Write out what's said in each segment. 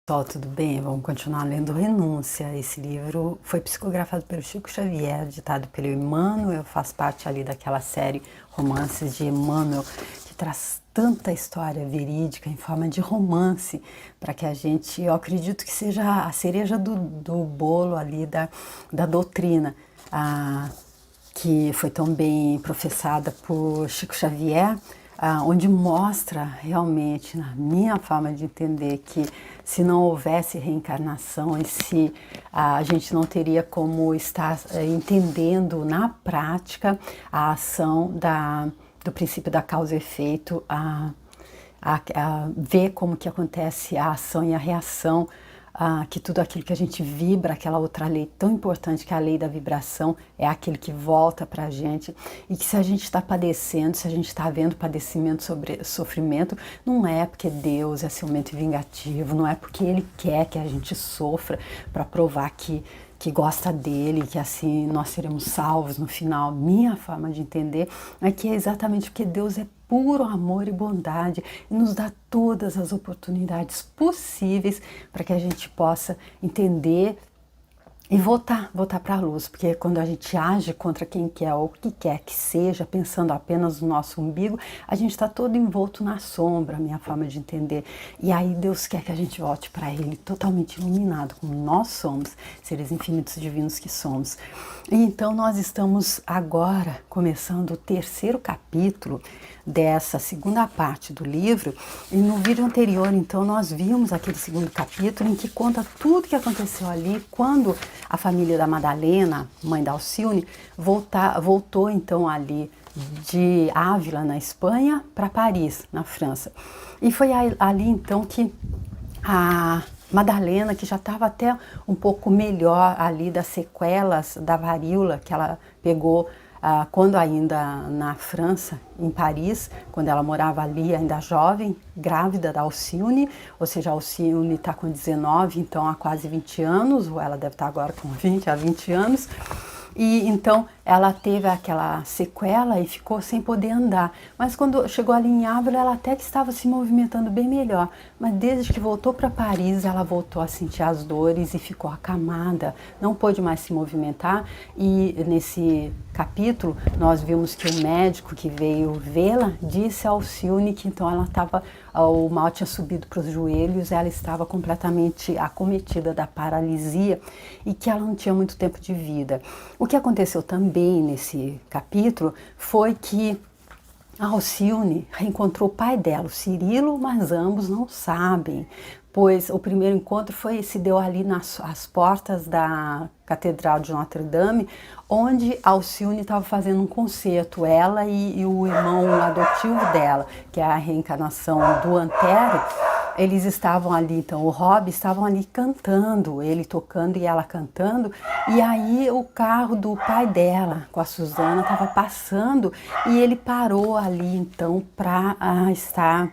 Pessoal, tudo bem? Vamos continuar lendo Renúncia. Esse livro foi psicografado pelo Chico Xavier, ditado pelo Emmanuel, faz parte ali daquela série Romances de Emmanuel, que traz tanta história verídica em forma de romance, para que a gente, eu acredito que seja a cereja do bolo ali da doutrina, que foi tão bem professada por Chico Xavier, onde mostra realmente, na minha forma de entender, que se não houvesse reencarnação e se a gente não teria como estar entendendo na prática a ação do princípio da causa e efeito, ver como que acontece a ação e a reação, que tudo aquilo que a gente vibra, aquela outra lei tão importante que é a lei da vibração, é aquele que volta para a gente, e que se a gente está padecendo, se a gente está vendo padecimento sobre sofrimento, não é porque Deus é ciumento e vingativo, não é porque Ele quer que a gente sofra para provar que gosta dele, que assim nós seremos salvos no final. Minha forma de entender é que é exatamente porque Deus é puro amor e bondade e nos dá todas as oportunidades possíveis para que a gente possa entender e voltar para a luz, porque quando a gente age contra quem quer ou o que quer que seja, pensando apenas no nosso umbigo, a gente está todo envolto na sombra, minha forma de entender. E aí Deus quer que a gente volte para Ele totalmente iluminado, como nós somos, seres infinitos divinos que somos. E então nós estamos agora começando o terceiro capítulo dessa segunda parte do livro, e no vídeo anterior, então, nós vimos aquele segundo capítulo em que conta tudo que aconteceu ali quando a família da Madalena, mãe da Alcione, voltou então ali de Ávila, na Espanha, para Paris, na França. E foi ali então que a Madalena, que já estava até um pouco melhor ali das sequelas da varíola que ela pegou quando ainda na França, em Paris, quando ela morava ali ainda jovem, grávida da Alcione, ou seja, a Alcione está com 19, então há quase 20 anos, ou ela deve estar agora com 20 a 20 anos, e então ela teve aquela sequela e ficou sem poder andar. Mas quando chegou ali em Ávila, ela até que estava se movimentando bem melhor. Mas desde que voltou para Paris, ela voltou a sentir as dores e ficou acamada. Não pôde mais se movimentar. E nesse capítulo, nós vimos que o médico que veio vê-la disse a Alcione que então ela estava, o mal tinha subido para os joelhos, ela estava completamente acometida da paralisia e que ela não tinha muito tempo de vida. O que aconteceu também nesse capítulo foi que a Alcione reencontrou o pai dela, o Cirilo, mas ambos não sabem, pois o primeiro encontro se deu ali às portas da Catedral de Notre Dame, onde a Alcione estava fazendo um concerto, ela e o irmão adotivo dela, que é a reencarnação do Antero. Eles estavam ali, então, o Rob estavam ali cantando, ele tocando e ela cantando, e aí o carro do pai dela, com a Susana, estava passando e ele parou ali, então, para estar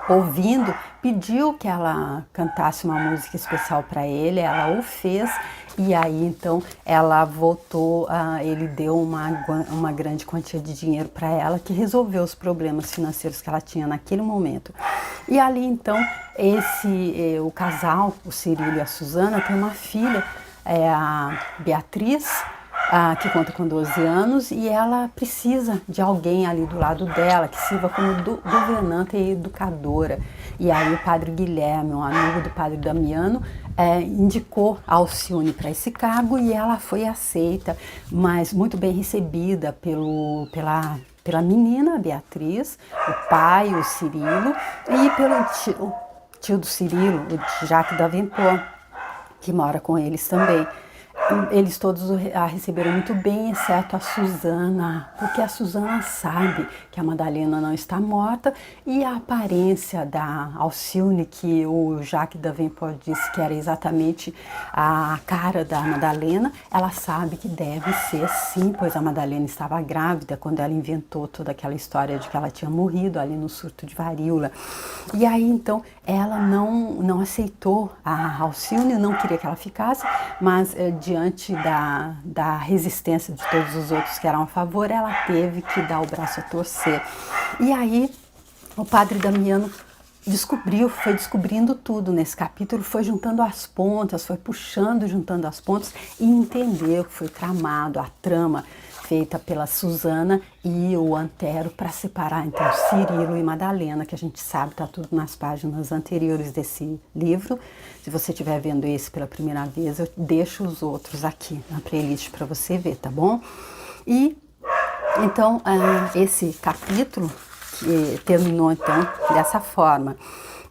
ouvindo, pediu que ela cantasse uma música especial para ele, ela o fez, e aí então ela voltou, ele deu uma grande quantia de dinheiro para ela, que resolveu os problemas financeiros que ela tinha naquele momento. E ali então o casal, o Cirilo e a Susana, tem uma filha, a Beatriz, que conta com 12 anos, e ela precisa de alguém ali do lado dela, que sirva como governanta e educadora. E aí o padre Guilherme, um amigo do padre Damiano, indicou a Alcione para esse cargo, e ela foi aceita, mas muito bem recebida pela menina Beatriz, o pai, o Cirilo, e pelo tio do Cirilo, o Jacques Davenport, que mora com eles também. Eles todos a receberam muito bem, exceto a Susana, porque a Susana sabe que a Madalena não está morta, e a aparência da Alcione, que o Jacques Davenport disse que era exatamente a cara da Madalena, ela sabe que deve ser sim, pois a Madalena estava grávida quando ela inventou toda aquela história de que ela tinha morrido ali no surto de varíola. E aí então ela não aceitou a Alcione, não queria que ela ficasse, mas diante da resistência de todos os outros que eram a favor, ela teve que dar o braço a torcer. E aí o padre Damiano foi descobrindo tudo nesse capítulo, foi juntando as pontas, foi puxando, juntando as pontas e entendeu o que foi tramado, a trama feita pela Susana e o Antero para separar então Cirilo e Madalena, que a gente sabe está tudo nas páginas anteriores desse livro. Se você estiver vendo esse pela primeira vez, eu deixo os outros aqui na playlist para você ver, tá bom? E então esse capítulo que terminou então dessa forma.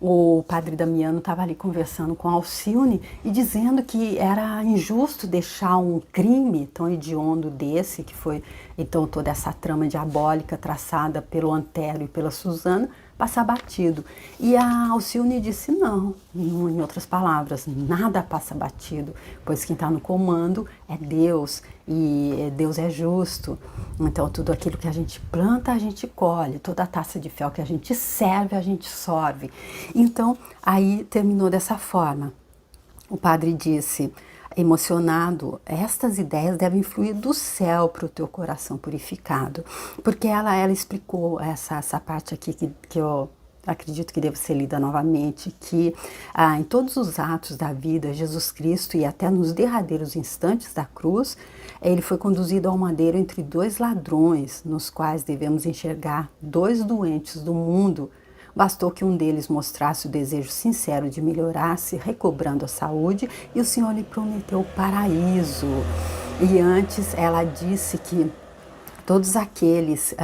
O padre Damiano estava ali conversando com Alcione e dizendo que era injusto deixar um crime tão hediondo desse, que foi então toda essa trama diabólica traçada pelo Antero e pela Susana, passar batido. E a Alcione disse não, em outras palavras, nada passa batido, pois quem está no comando é Deus, e Deus é justo. Então tudo aquilo que a gente planta, a gente colhe, toda a taça de fel que a gente serve, a gente sorve. Então aí terminou dessa forma. O padre disse, emocionado, estas ideias devem fluir do céu para o teu coração purificado, porque ela explicou essa parte aqui que eu acredito que deve ser lida novamente, que em todos os atos da vida, Jesus Cristo, e até nos derradeiros instantes da cruz, ele foi conduzido ao madeiro entre dois ladrões, nos quais devemos enxergar dois doentes do mundo. Bastou que um deles mostrasse o desejo sincero de melhorar-se, recobrando a saúde, e o Senhor lhe prometeu o paraíso. E antes ela disse que todos aqueles,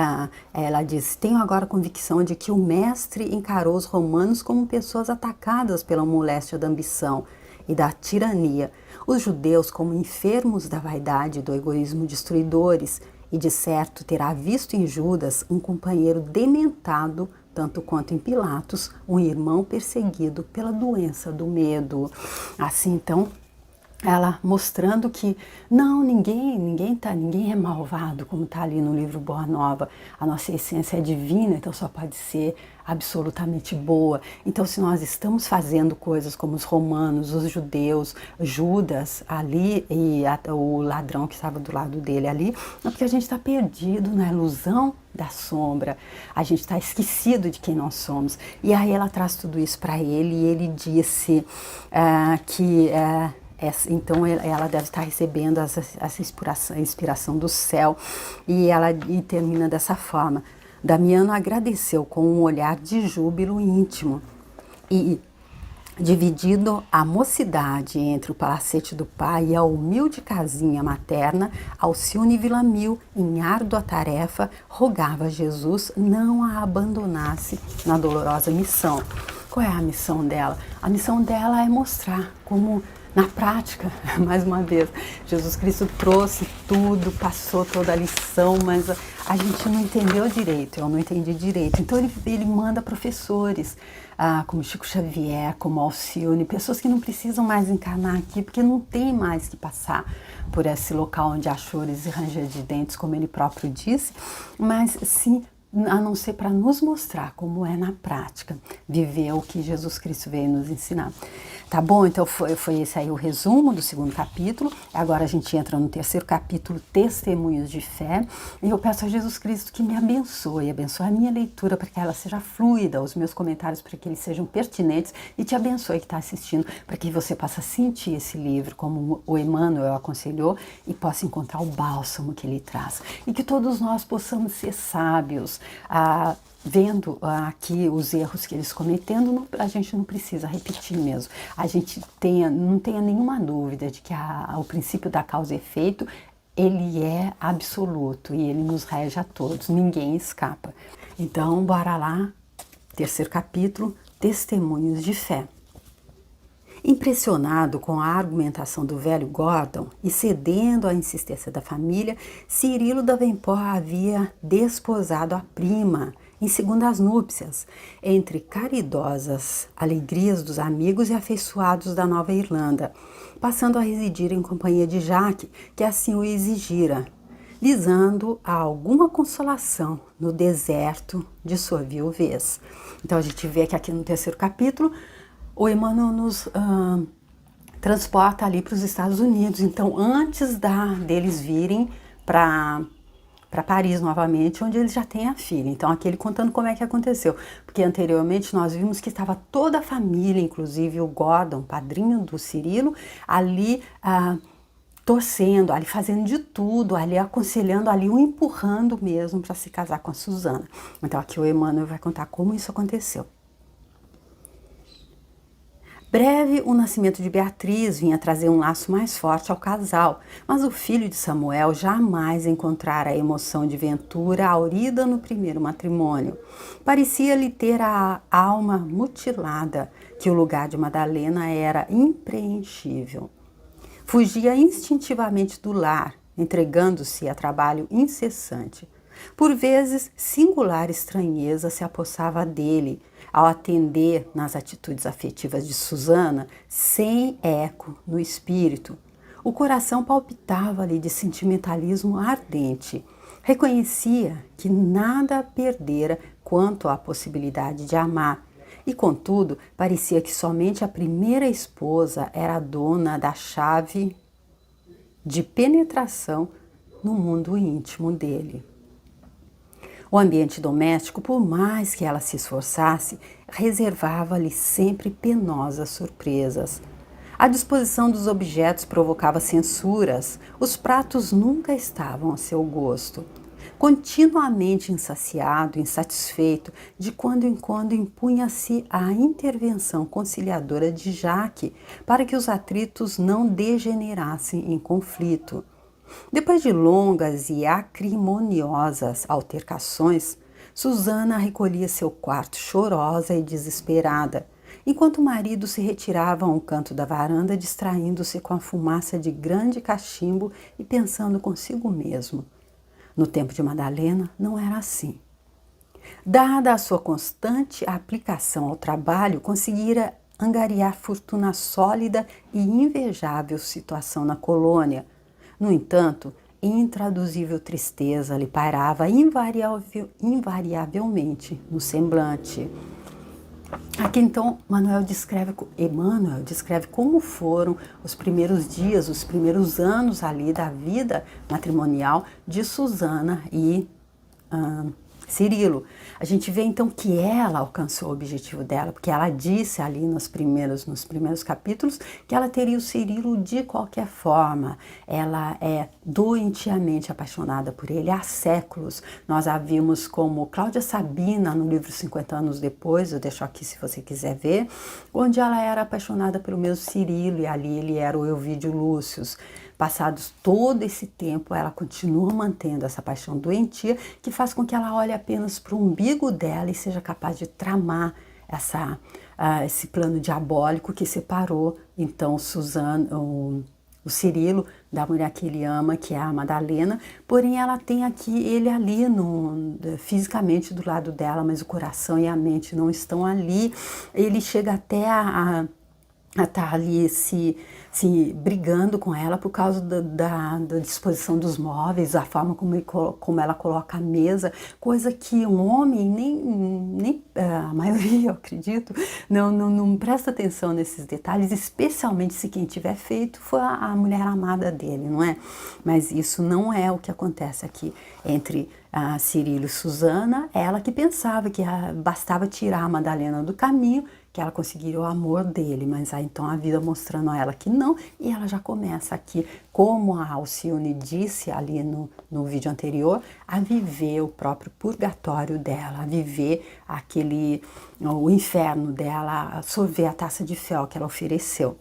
ela disse, tenho agora a convicção de que o mestre encarou os romanos como pessoas atacadas pela moléstia da ambição e da tirania, os judeus como enfermos da vaidade e do egoísmo destruidores, e de certo terá visto em Judas um companheiro dementado, tanto quanto em Pilatos, um irmão perseguido pela doença do medo. Assim, então, ela mostrando que não, ninguém é malvado, como está ali no livro Boa Nova. A nossa essência é divina, então só pode ser absolutamente boa. Então, se nós estamos fazendo coisas como os romanos, os judeus, Judas ali e o ladrão que estava do lado dele ali, é porque a gente está perdido na ilusão da sombra, a gente está esquecido de quem nós somos. E aí ela traz tudo isso para ele e ele disse que então ela deve estar recebendo essa inspiração do céu, e ela termina dessa forma. Damiano agradeceu com um olhar de júbilo íntimo e, dividido a mocidade entre o palacete do pai e a humilde casinha materna, Alcione Villamil, em árdua tarefa, rogava a Jesus não a abandonasse na dolorosa missão. Qual é a missão dela? A missão dela é mostrar como, na prática, mais uma vez, Jesus Cristo trouxe tudo, passou toda a lição, mas a gente não entendeu direito, eu não entendi direito. Então ele manda professores, como Chico Xavier, como Alcione, pessoas que não precisam mais encarnar aqui, porque não tem mais que passar por esse local onde há chores e ranger de dentes, como ele próprio disse, mas sim, a não ser para nos mostrar como é na prática, viver o que Jesus Cristo veio nos ensinar. Tá bom? Então foi esse aí o resumo do segundo capítulo. Agora a gente entra no terceiro capítulo, Testemunhos de Fé. E eu peço a Jesus Cristo que me abençoe a minha leitura para que ela seja fluida, os meus comentários para que eles sejam pertinentes, e te abençoe que está assistindo, para que você possa sentir esse livro como o Emmanuel aconselhou e possa encontrar o bálsamo que ele traz. E que todos nós possamos ser sábios, vendo aqui os erros que eles cometendo, a gente não precisa repetir mesmo. A gente não tenha nenhuma dúvida de que o princípio da causa e efeito, ele é absoluto e ele nos rege a todos, ninguém escapa. Então, bora lá, terceiro capítulo, Testemunhos de Fé. Impressionado com a argumentação do velho Gordon e cedendo à insistência da família, Cirilo Davenport havia desposado a prima em segundas núpcias, entre caridosas alegrias dos amigos e afeiçoados da Nova Irlanda, passando a residir em companhia de Jacques, que assim o exigira, visando a alguma consolação no deserto de sua viuvez. Então a gente vê que aqui no terceiro capítulo, o Emmanuel nos transporta ali para os Estados Unidos. Então, antes deles virem para para Paris novamente, onde ele já tem a filha. Então aqui ele contando como é que aconteceu, porque anteriormente nós vimos que estava toda a família, inclusive o Gordon, padrinho do Cirilo, ali torcendo, ali fazendo de tudo, ali aconselhando, ali o empurrando mesmo para se casar com a Susana. Então aqui o Emmanuel vai contar como isso aconteceu. Breve, o nascimento de Beatriz vinha trazer um laço mais forte ao casal, mas o filho de Samuel jamais encontrara a emoção de ventura aurida no primeiro matrimônio. Parecia-lhe ter a alma mutilada, que o lugar de Madalena era impreenchível. Fugia instintivamente do lar, entregando-se a trabalho incessante. Por vezes, singular estranheza se apossava dele, ao atender nas atitudes afetivas de Susana, sem eco no espírito. O coração palpitava-lhe de sentimentalismo ardente. Reconhecia que nada perdera quanto à possibilidade de amar, e contudo parecia que somente a primeira esposa era dona da chave de penetração no mundo íntimo dele. O ambiente doméstico, por mais que ela se esforçasse, reservava-lhe sempre penosas surpresas. A disposição dos objetos provocava censuras, os pratos nunca estavam a seu gosto. Continuamente insaciado, insatisfeito, de quando em quando impunha-se a intervenção conciliadora de Jaque para que os atritos não degenerassem em conflito. Depois de longas e acrimoniosas altercações, Susana recolhia seu quarto chorosa e desesperada, enquanto o marido se retirava a um canto da varanda, distraindo-se com a fumaça de grande cachimbo e pensando consigo mesmo. No tempo de Madalena não era assim. Dada a sua constante aplicação ao trabalho, conseguira angariar fortuna sólida e invejável situação na colônia. No entanto, intraduzível tristeza lhe pairava invariavelmente no semblante. Aqui então Emmanuel descreve como foram os primeiros dias, os primeiros anos ali da vida matrimonial de Susana e Cirilo. A gente vê então que ela alcançou o objetivo dela, porque ela disse ali nos primeiros capítulos que ela teria o Cirilo de qualquer forma. Ela é doentiamente apaixonada por ele há séculos. Nós a vimos como Cláudia Sabina no livro 50 anos depois, eu deixo aqui se você quiser ver, onde ela era apaixonada pelo mesmo Cirilo e ali ele era o Elvídio Lúcius. Passados todo esse tempo, ela continua mantendo essa paixão doentia que faz com que ela olhe apenas para o umbigo dela e seja capaz de tramar esse plano diabólico que separou então o Cirilo da mulher que ele ama, que é a Madalena. Porém, ela tem aqui ele ali fisicamente do lado dela, mas o coração e a mente não estão ali. Ele chega até a estar ali se brigando com ela por causa da disposição dos móveis, a forma como ela coloca a mesa, coisa que um homem, nem a maioria, eu acredito, não presta atenção nesses detalhes, especialmente se quem tiver feito foi a mulher amada dele, não é? Mas isso não é o que acontece aqui entre Cirilo e Susana. Ela que pensava que bastava tirar a Madalena do caminho, que ela conseguiria o amor dele, mas aí então a vida mostrando a ela que não, e ela já começa aqui, como a Alcione disse ali no vídeo anterior, a viver o próprio purgatório dela, a viver o inferno dela, a sorver a taça de fel que ela ofereceu.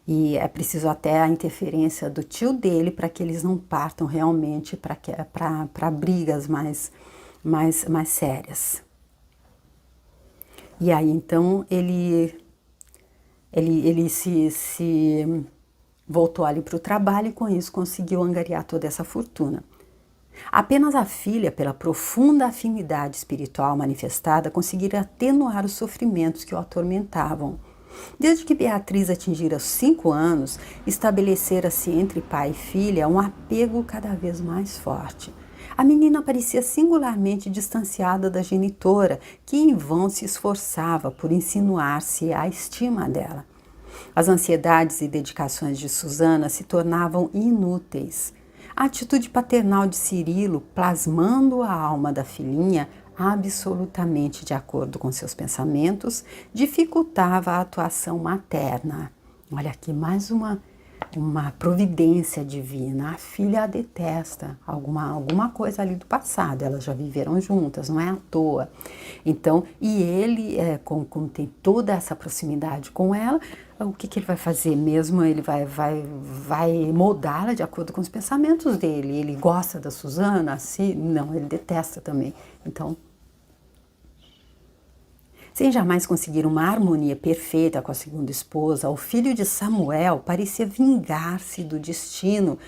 E é preciso até a interferência do tio dele para que eles não partam realmente para brigas mais sérias. E aí então ele se voltou ali para o trabalho e com isso conseguiu angariar toda essa fortuna. Apenas a filha, pela profunda afinidade espiritual manifestada, conseguira atenuar os sofrimentos que o atormentavam. Desde que Beatriz atingira os 5 anos, estabelecera-se entre pai e filha um apego cada vez mais forte. A menina parecia singularmente distanciada da genitora, que em vão se esforçava por insinuar-se à estima dela. As ansiedades e dedicações de Susana se tornavam inúteis. A atitude paternal de Cirilo, plasmando a alma da filhinha, absolutamente de acordo com seus pensamentos, dificultava a atuação materna. Olha aqui mais uma providência divina. A filha a detesta, alguma coisa ali do passado, elas já viveram juntas, não é à toa. Então, e ele, como tem toda essa proximidade com ela, o que ele vai fazer mesmo? Ele vai moldá-la de acordo com os pensamentos dele. Ele gosta da Susana, assim? Não, ele detesta também. Então, sem jamais conseguir uma harmonia perfeita com a segunda esposa, o filho de Samuel parecia vingar-se do destino,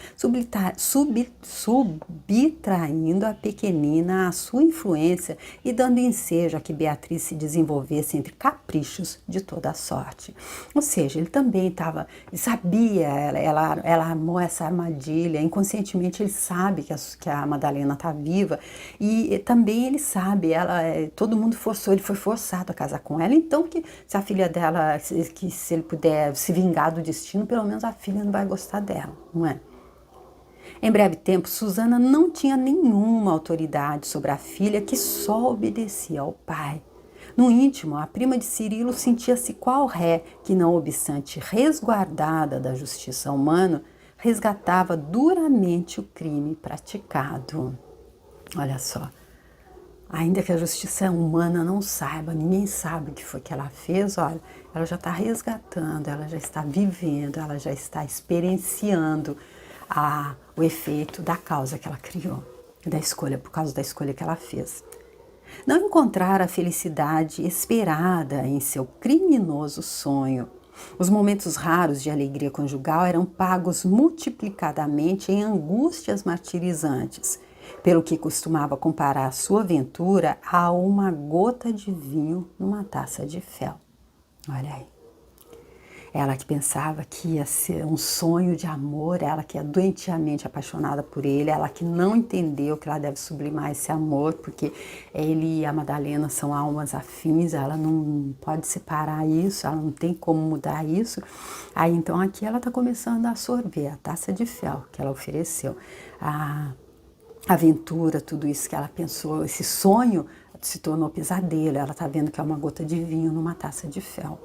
subtraindo a pequenina à sua influência e dando ensejo a que Beatriz se desenvolvesse entre caprichos de toda a sorte. Ou seja, ele também sabia, ela armou essa armadilha, inconscientemente ele sabe que a Madalena está viva e também ele sabe, todo mundo forçou, ele foi forçado a casar com ela, então que se a filha dela, que se ele puder se vingar do destino, pelo menos a filha não vai gostar dela, não é? Em breve tempo, Susana não tinha nenhuma autoridade sobre a filha, que só obedecia ao pai. No íntimo, a prima de Cirilo sentia-se qual ré que, não obstante resguardada da justiça humana, resgatava duramente o crime praticado. Olha só. Ainda que a justiça humana não saiba, ninguém sabe o que foi que ela fez, olha, ela já está resgatando, ela já está vivendo, ela já está experienciando o efeito da causa que ela criou, da escolha, por causa da escolha que ela fez. Não encontrar a felicidade esperada em seu criminoso sonho. Os momentos raros de alegria conjugal eram pagos multiplicadamente em angústias martirizantes, pelo que costumava comparar sua aventura a uma gota de vinho numa taça de fel. Olha aí. Ela que pensava que ia ser um sonho de amor, ela que é doentiamente apaixonada por ele, ela que não entendeu que ela deve sublimar esse amor, porque ele e a Madalena são almas afins, ela não pode separar isso, ela não tem como mudar isso. Aí então aqui ela está começando a absorver a taça de fel que ela ofereceu. A aventura, tudo isso que ela pensou, esse sonho se tornou pesadelo, ela está vendo que é uma gota de vinho numa taça de fel.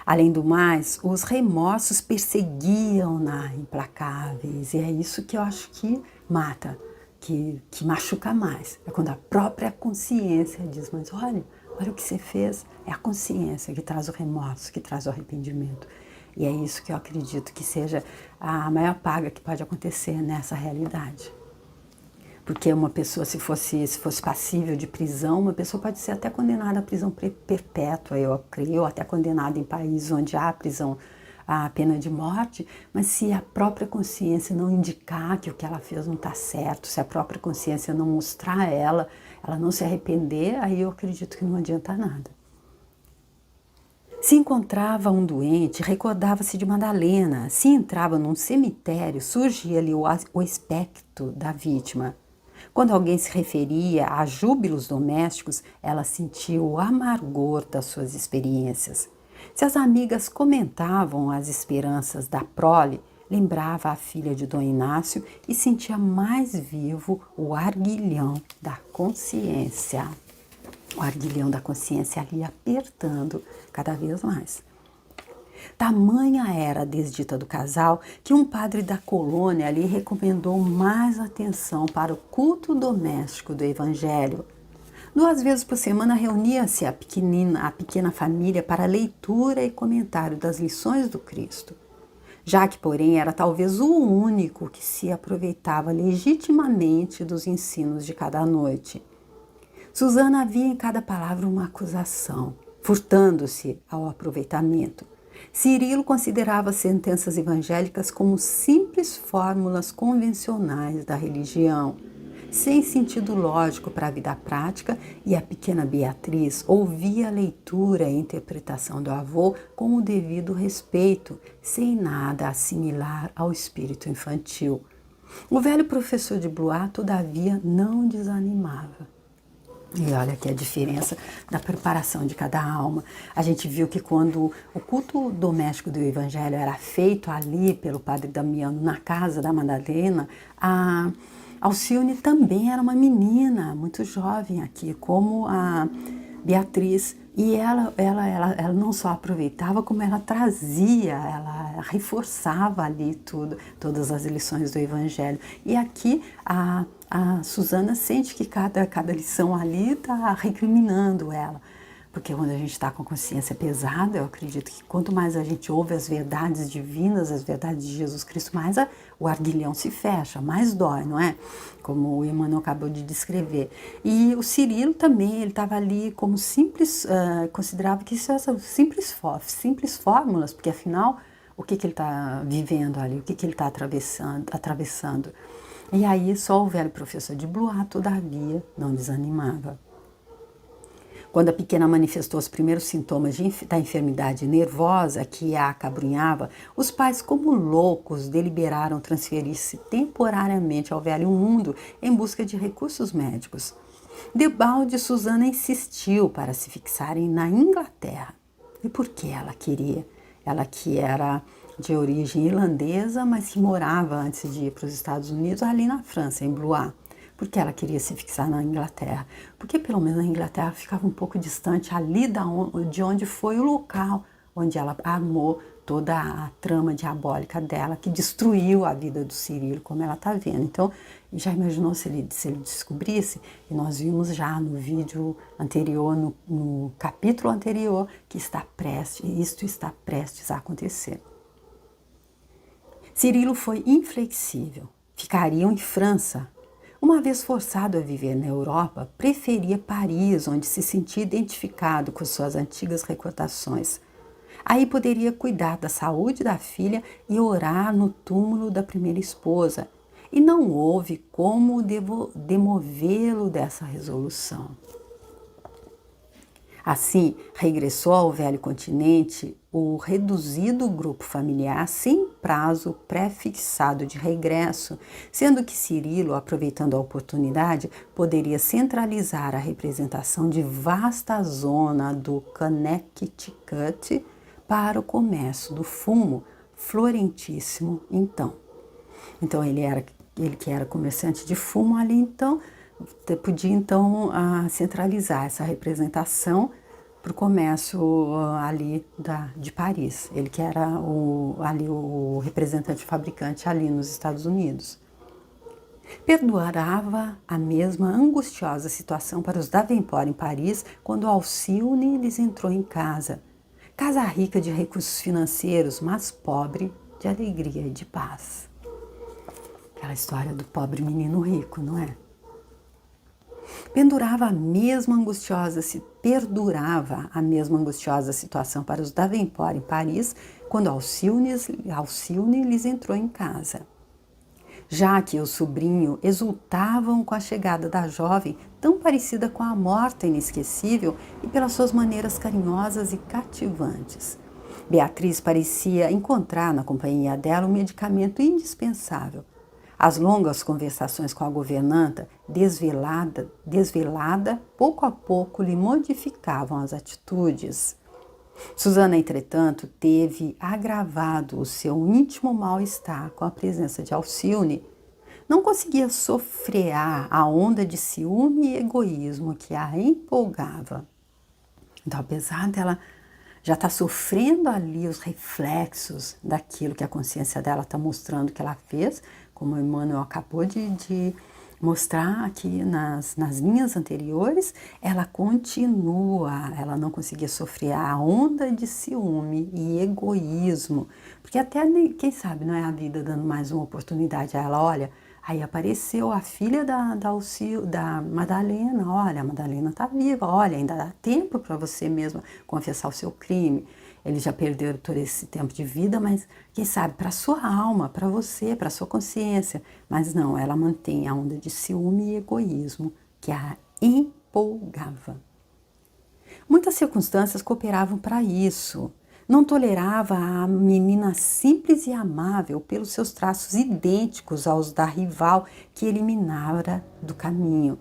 Além do mais, os remorsos perseguiam-na implacáveis, e é isso que eu acho que mata, que machuca mais. É quando a própria consciência diz, mas olha o que você fez. É a consciência que traz o remorso, que traz o arrependimento. E é isso que eu acredito que seja a maior paga que pode acontecer nessa realidade. Porque uma pessoa, se fosse passível de prisão, uma pessoa pode ser até condenada à prisão perpétua, eu creio, até condenada em países onde há prisão, a pena de morte, mas se a própria consciência não indicar que o que ela fez não está certo, se a própria consciência não mostrar a ela não se arrepender, aí eu acredito que não adianta nada. Se encontrava um doente, recordava-se de Madalena. Se entrava num cemitério, surgia-lhe o espectro da vítima. Quando alguém se referia a júbilos domésticos, ela sentia o amargor das suas experiências. Se as amigas comentavam as esperanças da prole, lembrava a filha de Dom Inácio e sentia mais vivo o arguilhão da consciência. O arguilhão da consciência ali apertando cada vez mais. Tamanha era a desdita do casal que um padre da colônia lhe recomendou mais atenção para o culto doméstico do evangelho. 2 vezes por semana reunia-se a pequena família para leitura e comentário das lições do Cristo. Jaque, porém, era talvez o único que se aproveitava legitimamente dos ensinos de cada noite. Susana havia em cada palavra uma acusação, furtando-se ao aproveitamento. Cirilo considerava as sentenças evangélicas como simples fórmulas convencionais da religião, sem sentido lógico para a vida prática, e a pequena Beatriz ouvia a leitura e a interpretação do avô com o devido respeito, sem nada assimilar ao espírito infantil. O velho professor de Blois, todavia, não desanimava. E olha aqui a diferença da preparação de cada alma. A gente viu que quando o culto doméstico do Evangelho era feito ali pelo padre Damiano na casa da Madalena, a Alcione também era uma menina muito jovem aqui, como a Beatriz. E ela não só aproveitava, como ela trazia, ela reforçava ali tudo, todas as lições do Evangelho. E aqui a Susana sente que cada lição ali está recriminando ela. Porque quando a gente está com a consciência pesada, eu acredito que quanto mais a gente ouve as verdades divinas, as verdades de Jesus Cristo, mais o arguilhão se fecha, mais dói, não é? Como o Emmanuel acabou de descrever. E o Cirilo também, ele estava ali como simples, considerava que isso eram simples fórmulas, porque afinal, o que ele está vivendo ali, o que ele está atravessando. E aí só o velho professor de Blois, todavia, não desanimava. Quando a pequena manifestou os primeiros sintomas da enfermidade nervosa que a acabrunhava, os pais, como loucos, deliberaram transferir-se temporariamente ao velho mundo em busca de recursos médicos. Debalde, Susana insistiu para se fixarem na Inglaterra. E por que ela queria? Ela que era de origem irlandesa, mas que morava antes de ir para os Estados Unidos, ali na França, em Blois. Porque ela queria se fixar na Inglaterra. Porque pelo menos a Inglaterra ficava um pouco distante ali de onde foi o local onde ela armou toda a trama diabólica dela, que destruiu a vida do Cirilo, como ela está vendo. Então, já imaginou se ele descobrisse? E nós vimos já no vídeo anterior, no capítulo anterior, que isto está prestes a acontecer. Cirilo foi inflexível. Ficariam em França. Uma vez forçado a viver na Europa, preferia Paris, onde se sentia identificado com suas antigas recordações. Aí poderia cuidar da saúde da filha e orar no túmulo da primeira esposa. E não houve como demovê-lo dessa resolução. Assim, regressou ao velho continente o reduzido grupo familiar sem prazo pré-fixado de regresso, sendo que Cirilo, aproveitando a oportunidade, poderia centralizar a representação de vasta zona do Connecticut para o comércio do fumo, florentíssimo então. Então ele que era comerciante de fumo ali, então podia então centralizar essa representação para o comércio ali de Paris. Ele que era o representante fabricante ali nos Estados Unidos. Perdurava a mesma angustiosa situação para os Davenport em Paris quando Alcione lhes entrou em casa. Casa rica de recursos financeiros, mas pobre de alegria e de paz. Aquela história do pobre menino rico, não é? Perdurava a mesma angustiosa situação para os Davenport em Paris quando Alcione lhes entrou em casa. Jacques e o sobrinho exultavam com a chegada da jovem, tão parecida com a morta inesquecível e pelas suas maneiras carinhosas e cativantes. Beatriz parecia encontrar na companhia dela um medicamento indispensável. As longas conversações com a governanta, desvelada, pouco a pouco lhe modificavam as atitudes. Susana, entretanto, teve agravado o seu íntimo mal-estar com a presença de Alcione. Não conseguia sofrear a onda de ciúme e egoísmo que a empolgava. Então, apesar dela já estar sofrendo ali os reflexos daquilo que a consciência dela está mostrando que ela fez, como o Emmanuel acabou de mostrar aqui nas linhas anteriores, ela continua, ela não conseguia sofrer a onda de ciúme e egoísmo, porque até, quem sabe, não é a vida dando mais uma oportunidade a ela, olha, aí apareceu a filha da Madalena, olha, a Madalena está viva, olha, ainda dá tempo para você mesma confessar o seu crime. Eles já perderam todo esse tempo de vida, mas quem sabe para a sua alma, para você, para a sua consciência. Mas não, ela mantém a onda de ciúme e egoísmo que a empolgava. Muitas circunstâncias cooperavam para isso. Não tolerava a menina simples e amável pelos seus traços idênticos aos da rival que eliminara do caminho.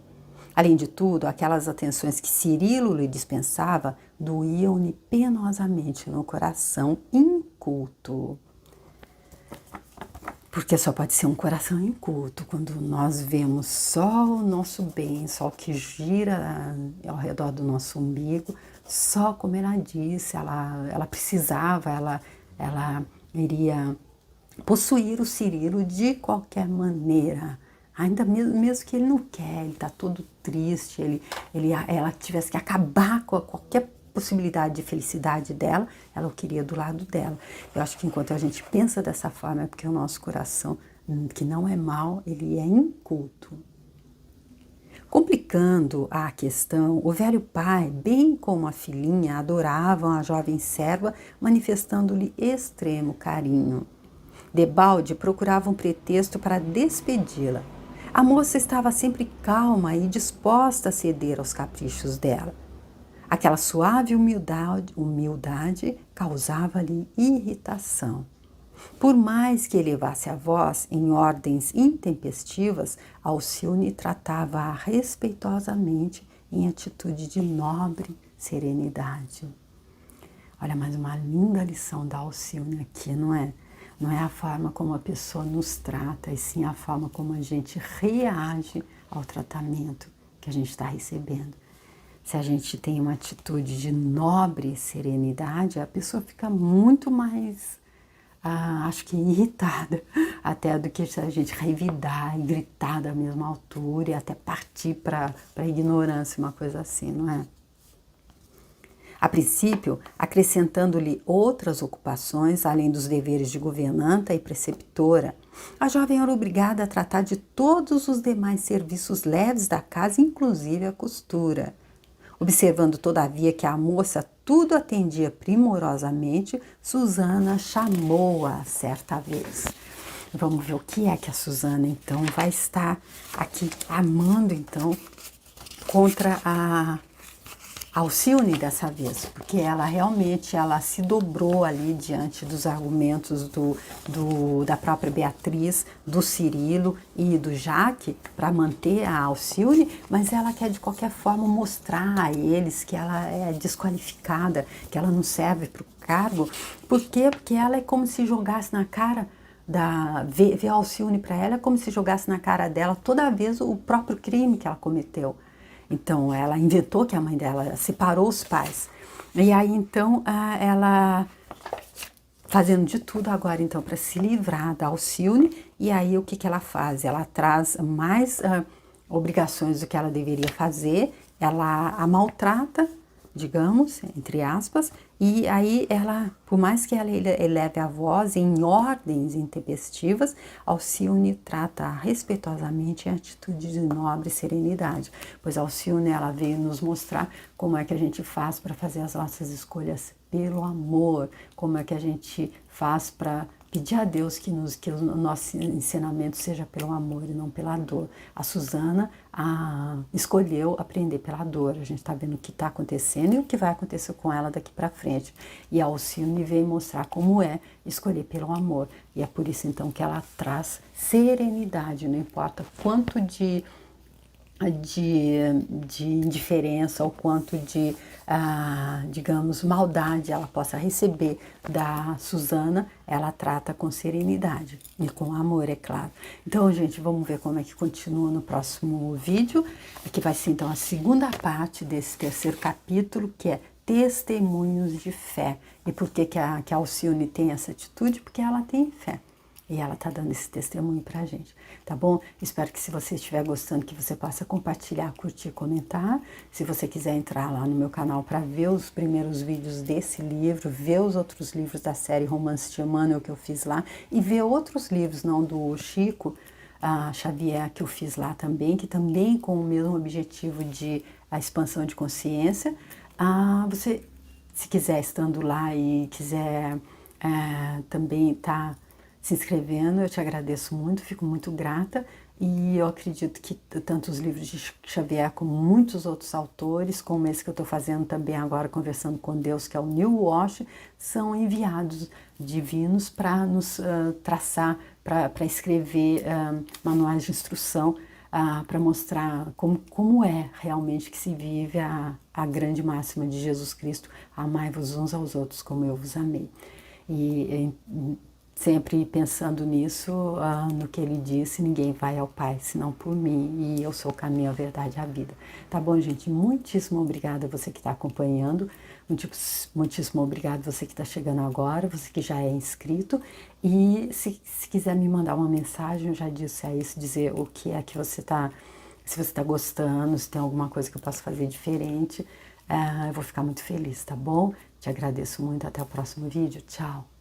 Além de tudo, aquelas atenções que Cirilo lhe dispensava doíam-lhe penosamente no coração inculto. Porque só pode ser um coração inculto quando nós vemos só o nosso bem, só o que gira ao redor do nosso umbigo, só como ela disse, ela precisava, ela iria possuir o Cirilo de qualquer maneira. Ainda mesmo que ele não quer, ele está todo triste, ela tivesse que acabar com qualquer possibilidade de felicidade dela, ela o queria do lado dela. Eu acho que enquanto a gente pensa dessa forma é porque o nosso coração, que não é mau, ele é inculto. Complicando a questão, o velho pai, bem como a filhinha, adoravam a jovem serva, manifestando-lhe extremo carinho. Debalde procurava um pretexto para despedi-la. A moça estava sempre calma e disposta a ceder aos caprichos dela. Aquela suave humildade causava-lhe irritação. Por mais que elevasse a voz em ordens intempestivas, Alcione tratava-a respeitosamente em atitude de nobre serenidade. Olha, mais uma linda lição da Alcione aqui, não é? Não é a forma como a pessoa nos trata, e sim a forma como a gente reage ao tratamento que a gente está recebendo. Se a gente tem uma atitude de nobre serenidade, a pessoa fica muito mais, acho que irritada, até do que se a gente revidar e gritar da mesma altura e até partir para a ignorância, uma coisa assim, não é? A princípio, acrescentando-lhe outras ocupações, além dos deveres de governanta e preceptora, a jovem era obrigada a tratar de todos os demais serviços leves da casa, inclusive a costura. Observando, todavia, que a moça tudo atendia primorosamente, Susana chamou-a certa vez. Vamos ver o que é que a Susana, então, vai estar aqui amando, então, contra a Alcione dessa vez, porque ela realmente se dobrou ali diante dos argumentos da própria Beatriz, do Cirilo e do Jaque para manter a Alcione, mas ela quer de qualquer forma mostrar a eles que ela é desqualificada, que ela não serve para o cargo. Por quê? Porque ela é como se jogasse na cara ver a Alcione para ela é como se jogasse na cara dela toda vez o próprio crime que ela cometeu. Então, ela inventou que a mãe dela separou os pais. E aí, então, ela fazendo de tudo agora, então, para se livrar da Alcione. E aí, o que ela faz? Ela traz mais obrigações do que ela deveria fazer. Ela a maltrata, digamos, entre aspas. E aí, ela, por mais que ela eleve a voz em ordens intempestivas, Alcione trata respeitosamente em atitude de nobre serenidade. Pois Alcione, ela veio nos mostrar como é que a gente faz para fazer as nossas escolhas pelo amor, como é que a gente faz para pedir a Deus que o nosso ensinamento seja pelo amor e não pela dor. A Susana escolheu aprender pela dor. A gente está vendo o que está acontecendo e o que vai acontecer com ela daqui para frente. E a Alcione veio mostrar como é escolher pelo amor. E é por isso então que ela traz serenidade, não importa quanto de indiferença ou quanto de, digamos, maldade ela possa receber da Susana, ela trata com serenidade e com amor, é claro. Então, gente, vamos ver como é que continua no próximo vídeo, que vai ser então a segunda parte desse terceiro capítulo, que é testemunhos de fé. E por que a Alcione tem essa atitude? Porque ela tem fé. E ela está dando esse testemunho para a gente, tá bom? Espero que se você estiver gostando, que você possa compartilhar, curtir, comentar. Se você quiser entrar lá no meu canal para ver os primeiros vídeos desse livro, ver os outros livros da série Romance de Emmanuel que eu fiz lá e ver outros livros, não do Chico Xavier, que eu fiz lá também, que também com o mesmo objetivo de a expansão de consciência. Você, se quiser, estando lá e quiser também estar se inscrevendo, eu te agradeço muito, fico muito grata e eu acredito que tanto os livros de Xavier como muitos outros autores, como esse que eu estou fazendo também agora, Conversando com Deus, que é o New Wash, são enviados divinos para nos traçar, para escrever manuais de instrução para mostrar como é realmente que se vive a grande máxima de Jesus Cristo: amai-vos uns aos outros como eu vos amei. E sempre pensando nisso, no que ele disse: ninguém vai ao Pai senão por mim, e eu sou o caminho, a verdade e a vida. Tá bom, gente? Muitíssimo obrigada a você que está acompanhando, muitíssimo obrigada a você que está chegando agora, você que já é inscrito, e se quiser me mandar uma mensagem, eu já disse a isso, dizer o que é que você está, se você está gostando, se tem alguma coisa que eu possa fazer diferente, eu vou ficar muito feliz, tá bom? Te agradeço muito, até o próximo vídeo, tchau!